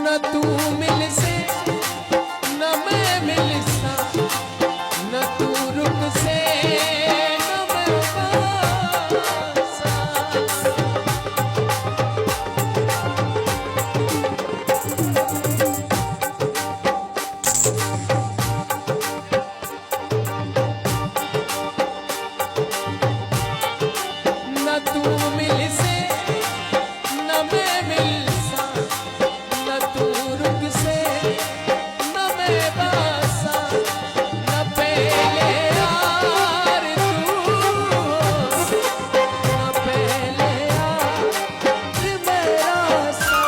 न तू मिल से न मैं मिल सा, न तू रुक से न मैं पासा। न तू मिल से न मैं मिल सा, न तू रुक से न मैं बासा। न पहले यार तू न पहले यार मेरा सा।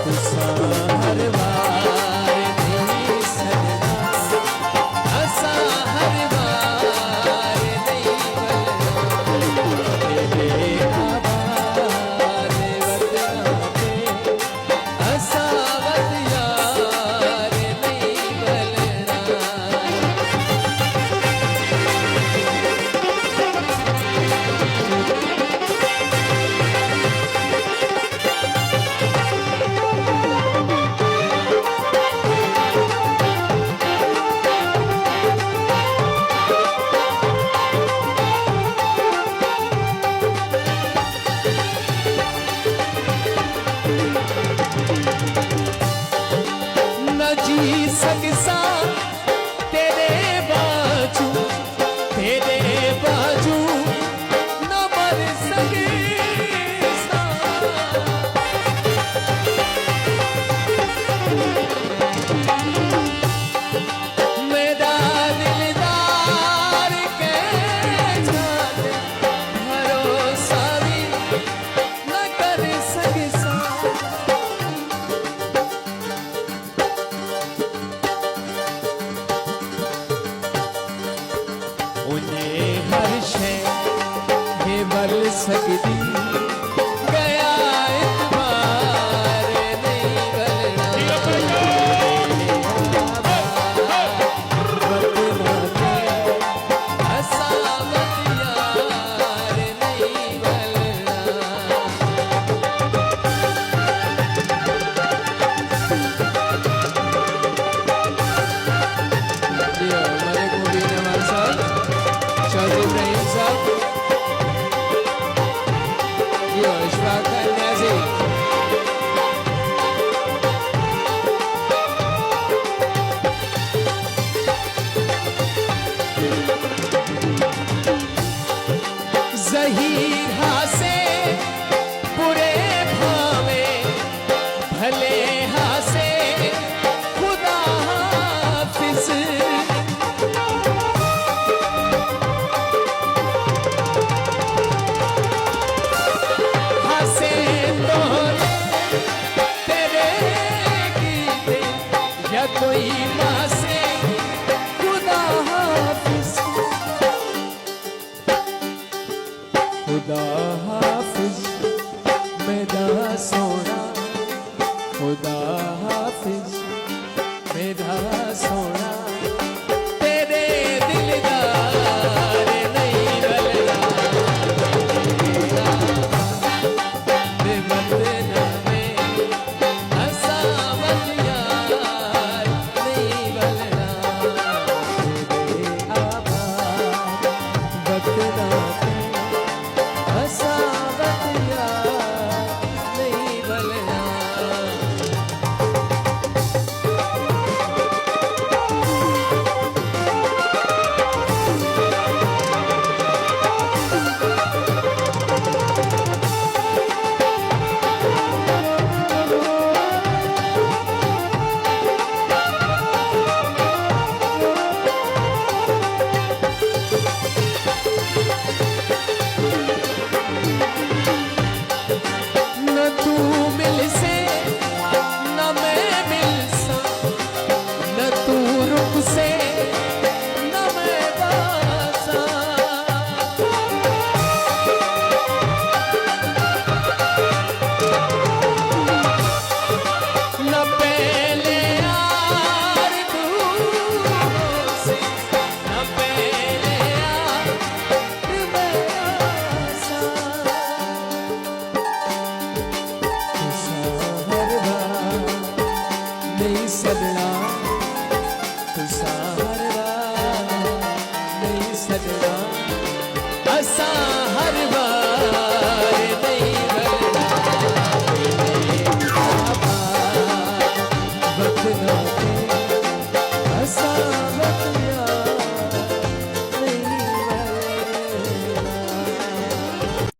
तुसा हर बार नहीं सजना, असा हर बार नहीं बलना। तेरे आबाद वतना पे असा वत यार नहीं बलना। न जी सकसा तेरे बाजू, तेरे बाजू न मर सके सा। मेरा दिलदार के जाने भरोसा भी न कर सके सा। उन्हें हर शय है बल सकती, गया इतबार नहीं बलना। वतना पे असा वत यार नहीं बलना। जी हमारे गोभी नवाज साहब, चौधरी इब्राहिम साहब, यो इशफाक खान न्याजी। ज़हीर हासे बुरे भावे, भले हासे खुदा हाफिज। हंसे तोरे तेरे गीते या कोई माँ से खुदा हाफिज। खुदा हाफिज मेरा सोना, खुदा हाफिज मेरा सोना। तेरे दिलदार नहीं बलना। वतना में असा वत यार नहीं बलना। तेरे आबाद वतना पे असा वत यार नहीं बलना। नहीं सजना तू सहारा नहीं सजना असा